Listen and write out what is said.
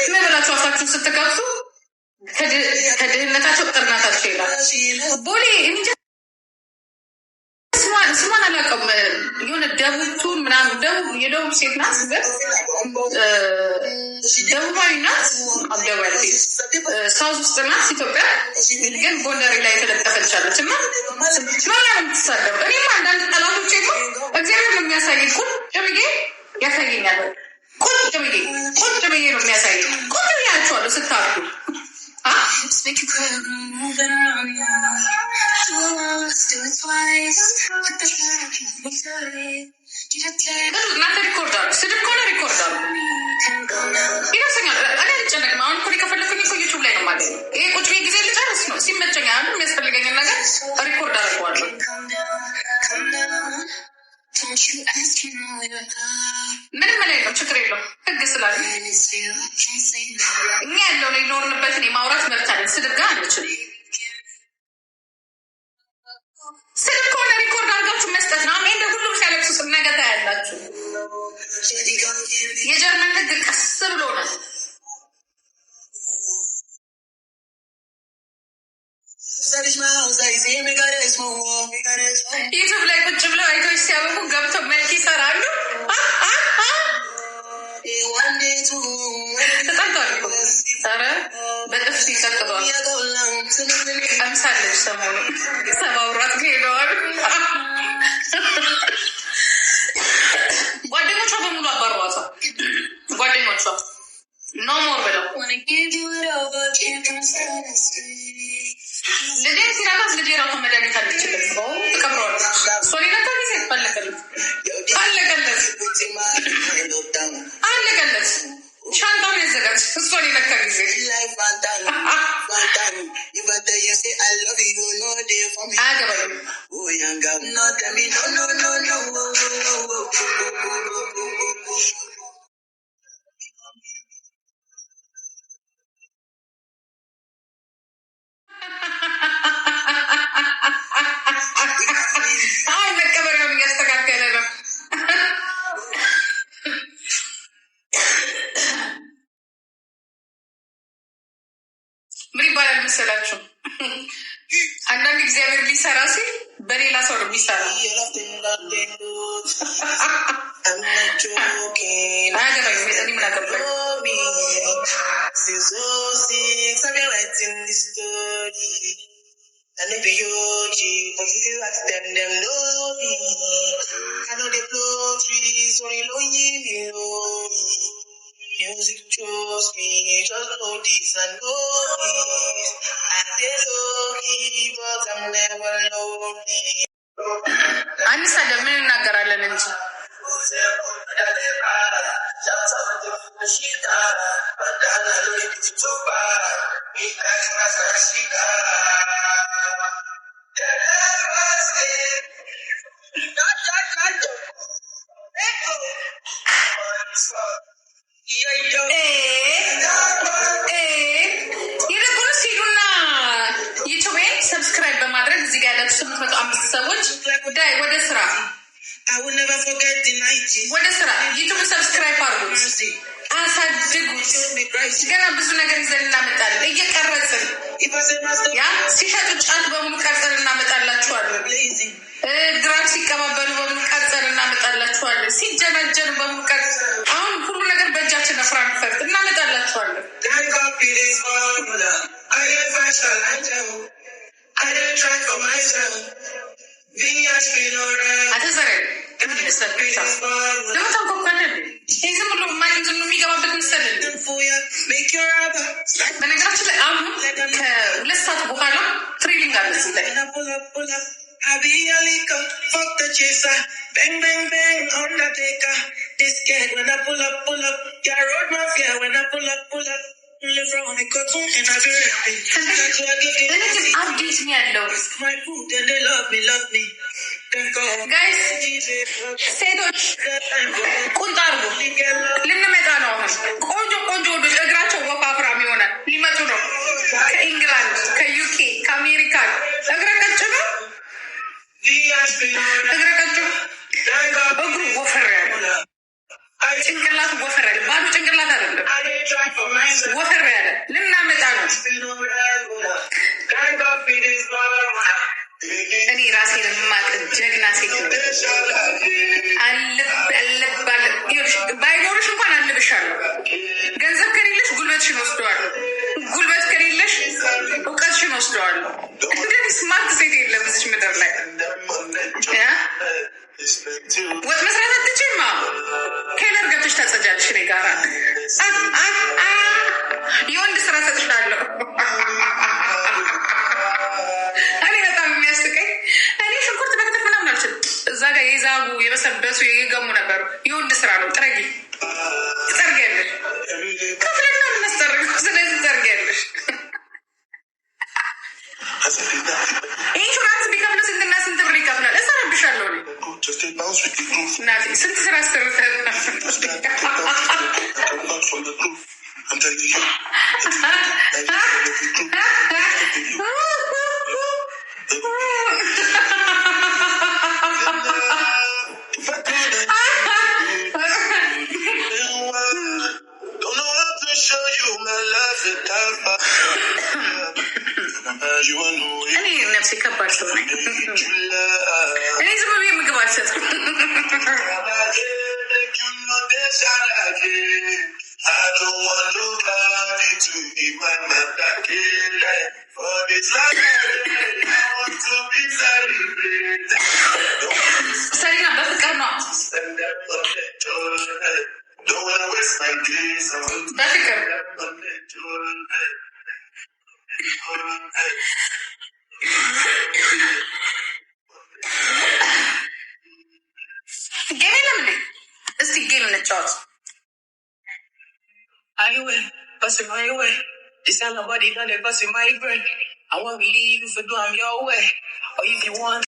ምን ብላችሁ አፋችሁን ስትከፍቱ ከድህነታቸው ጥርናታቸው ይላል። ቦሌ እንጃ ስሟን አላውቀውም። የሆነ ደቡብቱን ምናምን የደቡብ ሴት ናት፣ ግን ደቡባዊ ናት። አብደባል ሳውዝ ውስጥ ናት ኢትዮጵያ፣ ግን ጎንደሬ ላይ የተለጠፈቻለች እና ምናምን ትሳደብ። እኔም አንዳንድ ጠላቶቼ እግዚአብሔር ነው የሚያሳየኝ። ቁጭ ብዬ ያሳየኛል። ቁጭ ብዬ ነው የሚያሳየኝ። ቁጭ ብያቸዋለሁ ስታርዱ እናንተ ሪኮርድ አሉ። ስድብ ከሆነ ሪኮርድ አሉ ይደርሰኛል። እኔ አልጨነቅም። አሁን እኮ ከፈለኩኝ እኮ ዩቱብ ላይ ነው ማለት ነው። ይሄ ቁጭ ብዬ ጊዜ ልጨርስ ነው። ሲመቸኝ ያሉ የሚያስፈልገኝን ነገር ሪኮርድ አደርገዋለሁ። ምንም ላይ ነው ችግር የለው። ህግ ስላለ እኛ ያለው ነው የኖርንበትን የማውራት መብት አለን። ስድብ ጋር አንችል። ስድብ ከሆነ ሪኮርድ አድርጋችሁ መስጠት ነው። አሁን እንደ ሁሉም ሲያለቅሱ ስናገታ ያላችሁ የጀርመን ህግ ቀስ ብሎ ነው። ዩቱብ ላይ ቁጭ ብለው አይቶች ሲያበቁ ገብተው መልክ ይሰራሉ። ተጣልተዋል እኮ ኧረ በጥፊ ይቀጥሏል። ቀምሳለች ሰሞኑን ሰባውራት ሄደዋል። ጓደኞቿ በሙሉ አባሯቷል። ጓደኞቿ ኖ ሞር ብለው ልጄን ሲራታት ልጄ ራሷ መድኃኒት አለችበት ትቀብረዋለች። እሷን ነካ ጊዜ አለቀለት ሻንጣውን ያዘጋጅ። እሷን ነካ ጊዜ አያገባኝም። አይ መቀበሪያውን እያስተካከለ ነው። ምን ይባላል መሰላችሁ? አንዳንድ እግዚአብሔር ሊሰራ ሲል በሌላ ሰው ነው የሚሰራ። አያገባኝም። እኔ ምን አገባኝ? And if you but if you ask them know me. I know they blow trees, only lonely music chose me, just know this and know this. I feel lucky, but I'm never lonely. I'm sad, I'm not gonna let ሰብስክራይብ በማድረግ እዚህ ጋር ያላችሁ 805 ሰዎች ጉዳይ ወደ ስራ ወደ ስራ ዩቱብ ሰብስክራይብ አድርጉት፣ አሳድጉት። ገና ብዙ ነገር ይዘን እናመጣለን። እየቀረጽን ያ ሲሸጡ ጫት በሙሉ ቀርጸን እናመጣላችኋለን። ድራግ ሲቀባበሉ በሙሉ ቀርጸን እናመጣላችኋለን። ሲጀናጀኑ በሙሉ ቀርጽ አሁን ሁሉ ነገር በእጃችን ፍራንክፈርት እናመጣላችኋለን። አተዘረ ዝም ብሎ ማንም ዝም የሚገባበት መሰለኝ። በነገራችን ላይ አሁን ከ2 ሰዓት በኋላ ትሬኒንግ አለ እዚህ ላይ fuck the chaser, bang bang bang, Undertaker. This kid when I pull up, yeah, road mafia when I pull up. Live around the cartoon and I be rapping. Update me and love my food and they love me. Guys, ሴቶች ቁንጣርጉ ልንመጣ ነው። አሁን ቆንጆ ወዶች እግራቸው ወፋፍራም ይሆናል ሊመጡ ነው። ከኢንግላንድ፣ ከዩኬ፣ ከአሜሪካን እግረ ቀጭኑ እግሩ ወፈር ያለ ጭንቅላቱ ወፈር ያለ ባዶ ጭንቅላት አይደለም። ገንዘብ ከሌለሽ ጉልበትሽን ወስደዋለሁ። ጉልበት ከሌለሽ እውቀትሽን ወስደዋለሁ። እንደዚህ ስማርት ሴት የለም እዚች ምድር ላይ። ወጥ መስራት አትችይማ። ቴለር ገብተሽ ታጸጃለሽ። እኔ ጋራ የወንድ ስራ ሰጥሻለሁ። እኔ በጣም የሚያስቀኝ እኔ ሽንኩርት መክተፍ ምናምን አልችልም። እዛ ጋር የዛጉ የበሰበሱ የገሙ ነበሩ። የወንድ ስራ ነው። ጥረጊ ትጠርጊያለሽ። ከፍለና ምናስጠርግ ስለዚህ ትጠርጊያለሽ። ኢንሹራንስ ቢከፍሉ ስንትና ስንት ብር ይከፍላል? እሰራብሻለሁ። እናቴ ስንት ስራ አሰርተን እኔ ነፍሴ ከባድ ሰው ነኝ። እኔ ዝም ብዬ ምግብ አልሰጥም። ሰሪና በፍቅር ነው። በፍቅር ጌም የለም እንዴ? እስቲ ጌም እንጫወት። Highway, busting my way. This time nobody done it, busting my brain. I won't believe if I do I'm your way. Or if you want